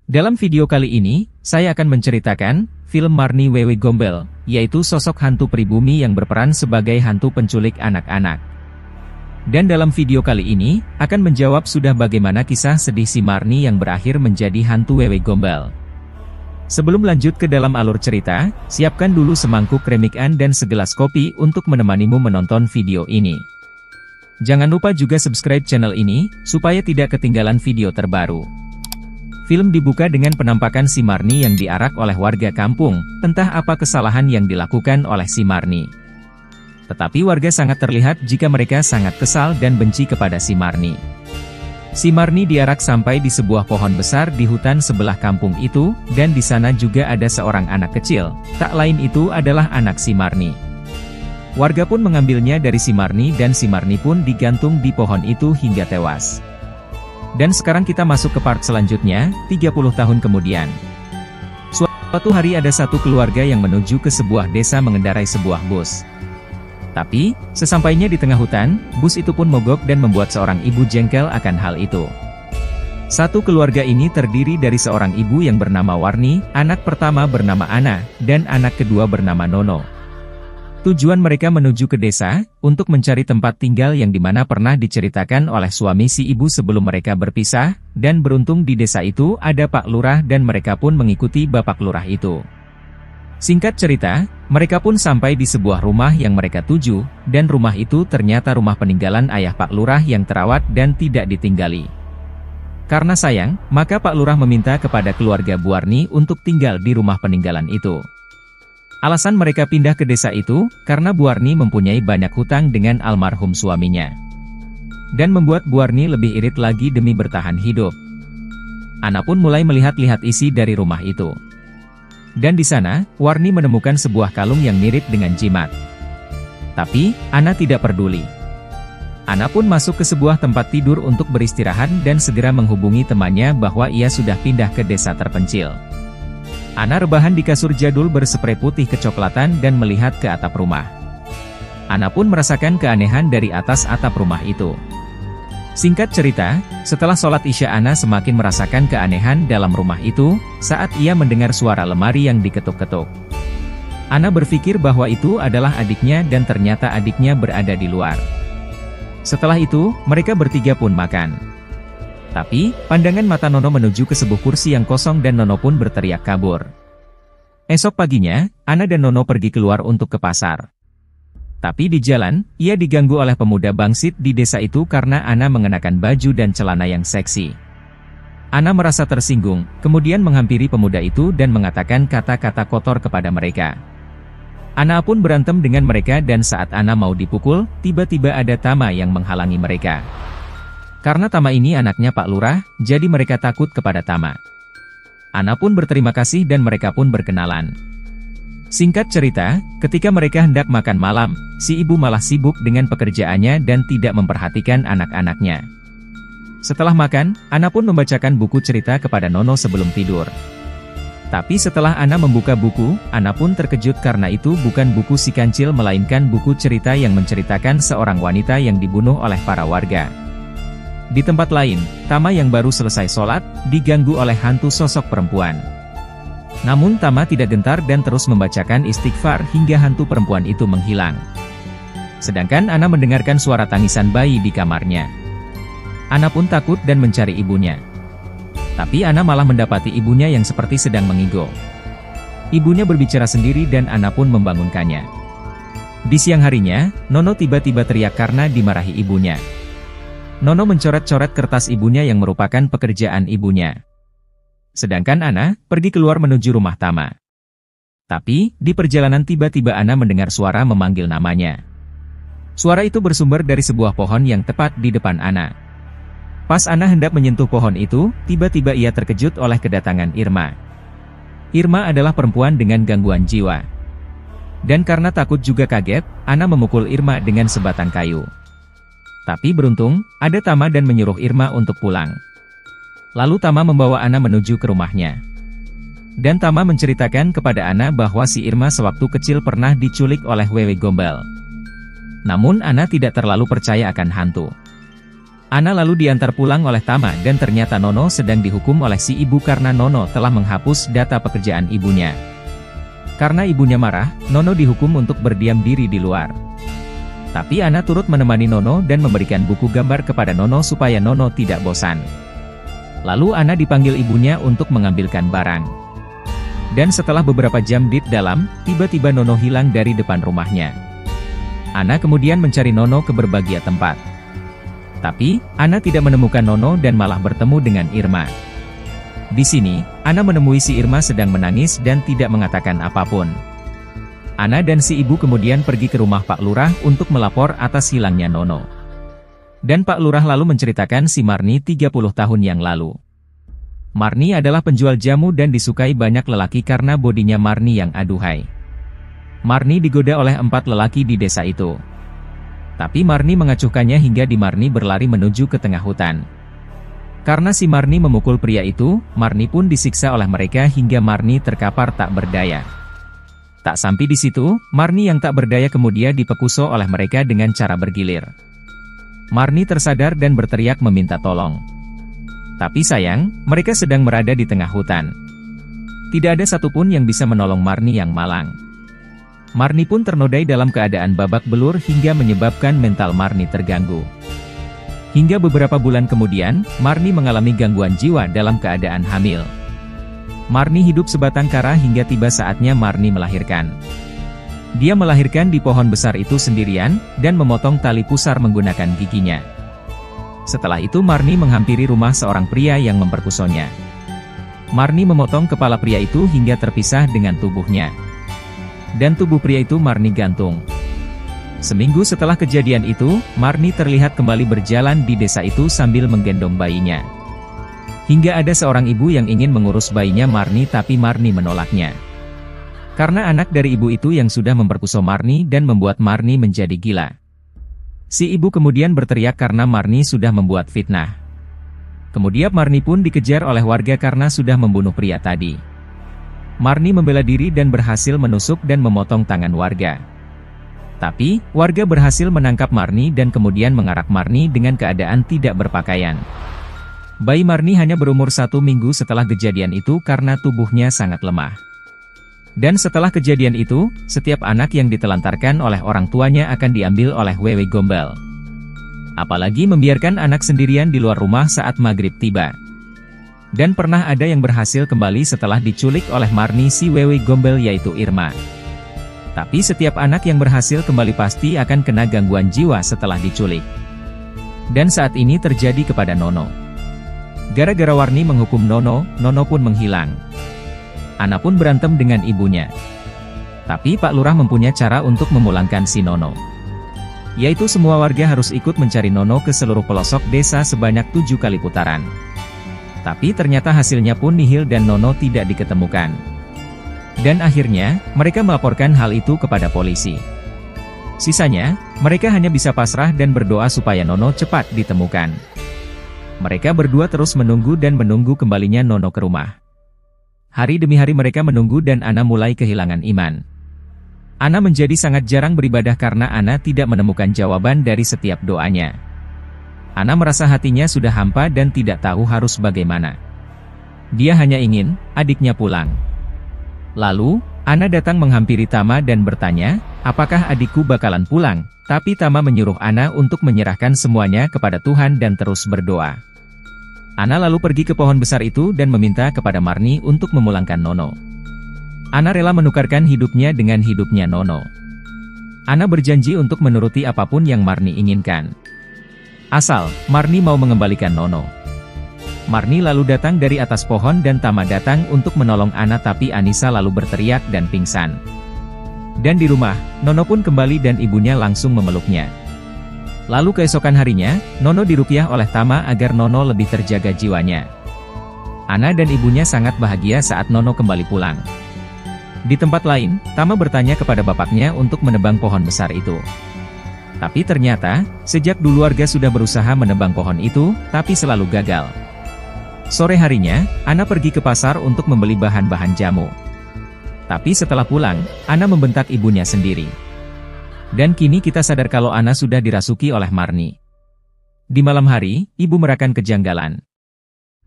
Dalam video kali ini, saya akan menceritakan film Marni Wewe Gombel, yaitu sosok hantu pribumi yang berperan sebagai hantu penculik anak-anak. Dan dalam video kali ini, akan menjawab sudah bagaimana kisah sedih si Marni yang berakhir menjadi hantu Wewe Gombel. Sebelum lanjut ke dalam alur cerita, siapkan dulu semangkuk remikan dan segelas kopi untuk menemanimu menonton video ini. Jangan lupa juga subscribe channel ini, supaya tidak ketinggalan video terbaru. Film dibuka dengan penampakan si Marni yang diarak oleh warga kampung, entah apa kesalahan yang dilakukan oleh si Marni. Tetapi warga sangat terlihat jika mereka sangat kesal dan benci kepada si Marni. Si Marni diarak sampai di sebuah pohon besar di hutan sebelah kampung itu, dan di sana juga ada seorang anak kecil, tak lain itu adalah anak si Marni. Warga pun mengambilnya dari si Marni dan si Marni pun digantung di pohon itu hingga tewas. Dan sekarang kita masuk ke part selanjutnya, 30 tahun kemudian. Suatu hari ada satu keluarga yang menuju ke sebuah desa mengendarai sebuah bus. Tapi, sesampainya di tengah hutan, bus itu pun mogok dan membuat seorang ibu jengkel akan hal itu. Satu keluarga ini terdiri dari seorang ibu yang bernama Warni, anak pertama bernama Ana, dan anak kedua bernama Nono. Tujuan mereka menuju ke desa, untuk mencari tempat tinggal yang dimana pernah diceritakan oleh suami si ibu sebelum mereka berpisah, dan beruntung di desa itu ada Pak Lurah dan mereka pun mengikuti Bapak Lurah itu. Singkat cerita, mereka pun sampai di sebuah rumah yang mereka tuju, dan rumah itu ternyata rumah peninggalan ayah Pak Lurah yang terawat dan tidak ditinggali. Karena sayang, maka Pak Lurah meminta kepada keluarga Bu Warni untuk tinggal di rumah peninggalan itu. Alasan mereka pindah ke desa itu, karena Bu Warni mempunyai banyak hutang dengan almarhum suaminya. Dan membuat Bu Warni lebih irit lagi demi bertahan hidup. Ana pun mulai melihat-lihat isi dari rumah itu. Dan di sana, Warni menemukan sebuah kalung yang mirip dengan jimat. Tapi, Ana tidak peduli. Ana pun masuk ke sebuah tempat tidur untuk beristirahat dan segera menghubungi temannya bahwa ia sudah pindah ke desa terpencil. Ana rebahan di kasur jadul bersprei putih kecoklatan dan melihat ke atap rumah. Ana pun merasakan keanehan dari atas atap rumah itu. Singkat cerita, setelah sholat Isya Ana semakin merasakan keanehan dalam rumah itu, saat ia mendengar suara lemari yang diketuk-ketuk. Ana berpikir bahwa itu adalah adiknya dan ternyata adiknya berada di luar. Setelah itu, mereka bertiga pun makan. Tapi, pandangan mata Nono menuju ke sebuah kursi yang kosong dan Nono pun berteriak kabur. Esok paginya, Ana dan Nono pergi keluar untuk ke pasar. Tapi di jalan, ia diganggu oleh pemuda bangsit di desa itu karena Ana mengenakan baju dan celana yang seksi. Ana merasa tersinggung, kemudian menghampiri pemuda itu dan mengatakan kata-kata kotor kepada mereka. Ana pun berantem dengan mereka dan saat Ana mau dipukul, tiba-tiba ada Tama yang menghalangi mereka. Karena Tama ini anaknya Pak Lurah, jadi mereka takut kepada Tama. Ana pun berterima kasih dan mereka pun berkenalan. Singkat cerita, ketika mereka hendak makan malam, si ibu malah sibuk dengan pekerjaannya dan tidak memperhatikan anak-anaknya. Setelah makan, Ana pun membacakan buku cerita kepada Nono sebelum tidur. Tapi setelah Ana membuka buku, Ana pun terkejut karena itu bukan buku si kancil melainkan buku cerita yang menceritakan seorang wanita yang dibunuh oleh para warga. Di tempat lain, Tama yang baru selesai sholat, diganggu oleh hantu sosok perempuan. Namun Tama tidak gentar dan terus membacakan istighfar hingga hantu perempuan itu menghilang. Sedangkan Ana mendengarkan suara tangisan bayi di kamarnya. Ana pun takut dan mencari ibunya. Tapi Ana malah mendapati ibunya yang seperti sedang mengigo. Ibunya berbicara sendiri dan Ana pun membangunkannya. Di siang harinya, Nono tiba-tiba teriak karena dimarahi ibunya. Nono mencoret-coret kertas ibunya yang merupakan pekerjaan ibunya. Sedangkan Ana pergi keluar menuju rumah Tama. Tapi, di perjalanan tiba-tiba Ana mendengar suara memanggil namanya. Suara itu bersumber dari sebuah pohon yang tepat di depan Ana. Pas Ana hendak menyentuh pohon itu, tiba-tiba ia terkejut oleh kedatangan Irma. Irma adalah perempuan dengan gangguan jiwa. Dan karena takut juga kaget, Ana memukul Irma dengan sebatang kayu. Tapi beruntung, ada Tama dan menyuruh Irma untuk pulang. Lalu Tama membawa Ana menuju ke rumahnya. Dan Tama menceritakan kepada Ana bahwa si Irma sewaktu kecil pernah diculik oleh Wewe Gombel. Namun Ana tidak terlalu percaya akan hantu. Ana lalu diantar pulang oleh Tama dan ternyata Nono sedang dihukum oleh si ibu karena Nono telah menghapus data pekerjaan ibunya. Karena ibunya marah, Nono dihukum untuk berdiam diri di luar. Tapi Ana turut menemani Nono dan memberikan buku gambar kepada Nono supaya Nono tidak bosan. Lalu Ana dipanggil ibunya untuk mengambilkan barang. Dan setelah beberapa jam di dalam, tiba-tiba Nono hilang dari depan rumahnya. Ana kemudian mencari Nono ke berbagai tempat. Tapi, Ana tidak menemukan Nono dan malah bertemu dengan Irma. Di sini, Ana menemui si Irma sedang menangis dan tidak mengatakan apapun. Ana dan si ibu kemudian pergi ke rumah Pak Lurah untuk melapor atas hilangnya Nono. Dan Pak Lurah lalu menceritakan si Marni 30 tahun yang lalu. Marni adalah penjual jamu dan disukai banyak lelaki karena bodinya Marni yang aduhai. Marni digoda oleh 4 lelaki di desa itu. Tapi Marni mengacuhkannya hingga Marni berlari menuju ke tengah hutan. Karena si Marni memukul pria itu, Marni pun disiksa oleh mereka hingga Marni terkapar tak berdaya. Tak sampai di situ, Marni yang tak berdaya kemudian dipekuso oleh mereka dengan cara bergilir. Marni tersadar dan berteriak meminta tolong. Tapi sayang, mereka sedang berada di tengah hutan. Tidak ada satupun yang bisa menolong Marni yang malang. Marni pun ternodai dalam keadaan babak belur hingga menyebabkan mental Marni terganggu. Hingga beberapa bulan kemudian, Marni mengalami gangguan jiwa dalam keadaan hamil. Marni hidup sebatang kara hingga tiba saatnya Marni melahirkan. Dia melahirkan di pohon besar itu sendirian, dan memotong tali pusar menggunakan giginya. Setelah itu Marni menghampiri rumah seorang pria yang memperkosonya. Marni memotong kepala pria itu hingga terpisah dengan tubuhnya. Dan tubuh pria itu Marni gantung. Seminggu setelah kejadian itu, Marni terlihat kembali berjalan di desa itu sambil menggendong bayinya. Hingga ada seorang ibu yang ingin mengurus bayinya Marni tapi Marni menolaknya. Karena anak dari ibu itu yang sudah memperkosa Marni dan membuat Marni menjadi gila. Si ibu kemudian berteriak karena Marni sudah membuat fitnah. Kemudian Marni pun dikejar oleh warga karena sudah membunuh pria tadi. Marni membela diri dan berhasil menusuk dan memotong tangan warga. Tapi, warga berhasil menangkap Marni dan kemudian mengarak Marni dengan keadaan tidak berpakaian. Bayi Marni hanya berumur 1 minggu setelah kejadian itu karena tubuhnya sangat lemah. Dan setelah kejadian itu, setiap anak yang ditelantarkan oleh orang tuanya akan diambil oleh Wewe Gombel. Apalagi membiarkan anak sendirian di luar rumah saat maghrib tiba. Dan pernah ada yang berhasil kembali setelah diculik oleh Marni si Wewe Gombel yaitu Irma. Tapi setiap anak yang berhasil kembali pasti akan kena gangguan jiwa setelah diculik. Dan saat ini terjadi kepada Nono. Gara-gara Warni menghukum Nono, Nono pun menghilang. Ana pun berantem dengan ibunya. Tapi Pak Lurah mempunyai cara untuk memulangkan si Nono. Yaitu semua warga harus ikut mencari Nono ke seluruh pelosok desa sebanyak 7 kali putaran. Tapi ternyata hasilnya pun nihil dan Nono tidak diketemukan. Dan akhirnya, mereka melaporkan hal itu kepada polisi. Sisanya, mereka hanya bisa pasrah dan berdoa supaya Nono cepat ditemukan. Mereka berdua terus menunggu dan menunggu kembalinya Nono ke rumah. Hari demi hari mereka menunggu dan Ana mulai kehilangan iman. Ana menjadi sangat jarang beribadah karena Ana tidak menemukan jawaban dari setiap doanya. Ana merasa hatinya sudah hampa dan tidak tahu harus bagaimana. Dia hanya ingin adiknya pulang. Lalu, Ana datang menghampiri Tama dan bertanya, apakah adikku bakalan pulang? Tapi Tama menyuruh Ana untuk menyerahkan semuanya kepada Tuhan dan terus berdoa. Ana lalu pergi ke pohon besar itu dan meminta kepada Marni untuk memulangkan Nono. Ana rela menukarkan hidupnya dengan hidupnya Nono. Ana berjanji untuk menuruti apapun yang Marni inginkan. Asal, Marni mau mengembalikan Nono. Marni lalu datang dari atas pohon dan Tama datang untuk menolong Ana tapi Anissa lalu berteriak dan pingsan. Dan di rumah, Nono pun kembali dan ibunya langsung memeluknya. Lalu keesokan harinya, Nono diruqyah oleh Tama agar Nono lebih terjaga jiwanya. Ana dan ibunya sangat bahagia saat Nono kembali pulang. Di tempat lain, Tama bertanya kepada bapaknya untuk menebang pohon besar itu. Tapi ternyata, sejak dulu warga sudah berusaha menebang pohon itu, tapi selalu gagal. Sore harinya, Ana pergi ke pasar untuk membeli bahan-bahan jamu. Tapi setelah pulang, Ana membentak ibunya sendiri. Dan kini kita sadar kalau Ana sudah dirasuki oleh Marni. Di malam hari, ibu merasakan kejanggalan.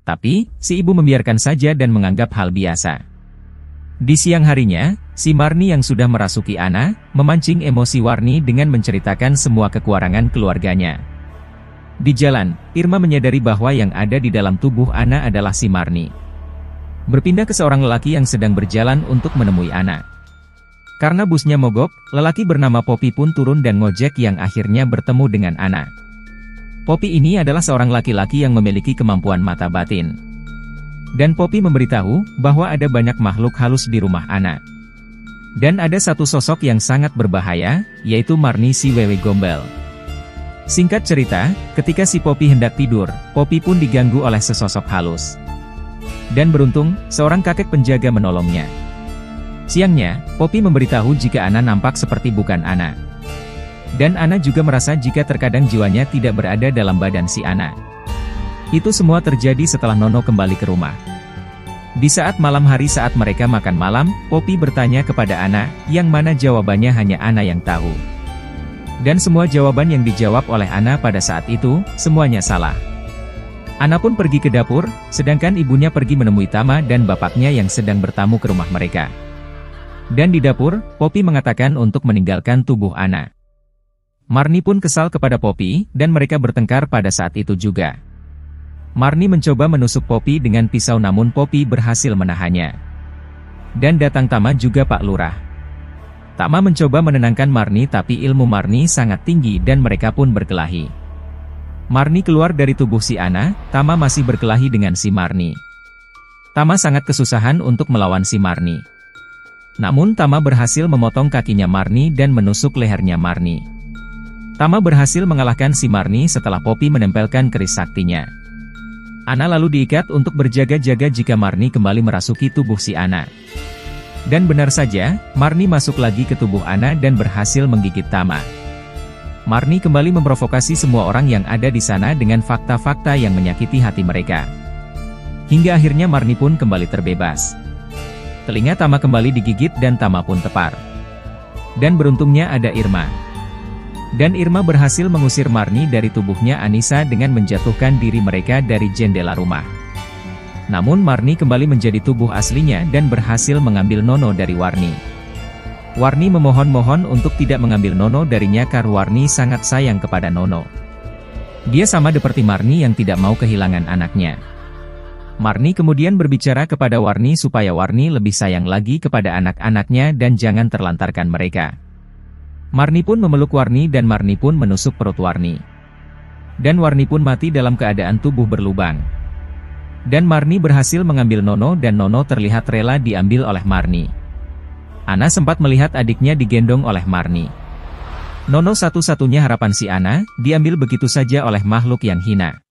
Tapi, si ibu membiarkan saja dan menganggap hal biasa. Di siang harinya, si Marni yang sudah merasuki Ana, memancing emosi Warni dengan menceritakan semua kekurangan keluarganya. Di jalan, Irma menyadari bahwa yang ada di dalam tubuh Ana adalah si Marni. Berpindah ke seorang lelaki yang sedang berjalan untuk menemui Ana. Karena busnya mogok, lelaki bernama Poppy pun turun dan ngojek yang akhirnya bertemu dengan Ana. Poppy ini adalah seorang laki-laki yang memiliki kemampuan mata batin. Dan Poppy memberitahu bahwa ada banyak makhluk halus di rumah Ana. Dan ada satu sosok yang sangat berbahaya, yaitu Marni si Wewe Gombel. Singkat cerita, ketika si Poppy hendak tidur, Poppy pun diganggu oleh sesosok halus. Dan beruntung, seorang kakek penjaga menolongnya. Siangnya, Poppy memberitahu jika Ana nampak seperti bukan Ana. Dan Ana juga merasa jika terkadang jiwanya tidak berada dalam badan si Ana. Itu semua terjadi setelah Nono kembali ke rumah. Di saat malam hari saat mereka makan malam, Poppy bertanya kepada Ana, yang mana jawabannya hanya Ana yang tahu. Dan semua jawaban yang dijawab oleh Ana pada saat itu, semuanya salah. Ana pun pergi ke dapur, sedangkan ibunya pergi menemui Tama dan bapaknya yang sedang bertamu ke rumah mereka. Dan di dapur, Poppy mengatakan untuk meninggalkan tubuh Ana. Marni pun kesal kepada Poppy, dan mereka bertengkar pada saat itu juga. Marni mencoba menusuk Poppy dengan pisau namun Poppy berhasil menahannya. Dan datang Tama juga Pak Lurah. Tama mencoba menenangkan Marni tapi ilmu Marni sangat tinggi dan mereka pun berkelahi. Marni keluar dari tubuh si Ana, Tama masih berkelahi dengan si Marni. Tama sangat kesusahan untuk melawan si Marni. Namun Tama berhasil memotong kakinya Marni dan menusuk lehernya Marni. Tama berhasil mengalahkan si Marni setelah Poppy menempelkan keris saktinya. Ana lalu diikat untuk berjaga-jaga jika Marni kembali merasuki tubuh si Ana. Dan benar saja, Marni masuk lagi ke tubuh Ana dan berhasil menggigit Tama. Marni kembali memprovokasi semua orang yang ada di sana dengan fakta-fakta yang menyakiti hati mereka. Hingga akhirnya Marni pun kembali terbebas. Telinga Tama kembali digigit dan Tama pun tepar. Dan beruntungnya ada Irma. Dan Irma berhasil mengusir Marni dari tubuhnya Anissa dengan menjatuhkan diri mereka dari jendela rumah. Namun Marni kembali menjadi tubuh aslinya dan berhasil mengambil Nono dari Warni. Warni memohon-mohon untuk tidak mengambil Nono darinya karena Warni sangat sayang kepada Nono. Dia sama seperti Marni yang tidak mau kehilangan anaknya. Marni kemudian berbicara kepada Warni supaya Warni lebih sayang lagi kepada anak-anaknya dan jangan terlantarkan mereka. Marni pun memeluk Warni dan Marni pun menusuk perut Warni. Dan Warni pun mati dalam keadaan tubuh berlubang. Dan Marni berhasil mengambil Nono dan Nono terlihat rela diambil oleh Marni. Ana sempat melihat adiknya digendong oleh Marni. Nono satu-satunya harapan si Ana, diambil begitu saja oleh makhluk yang hina.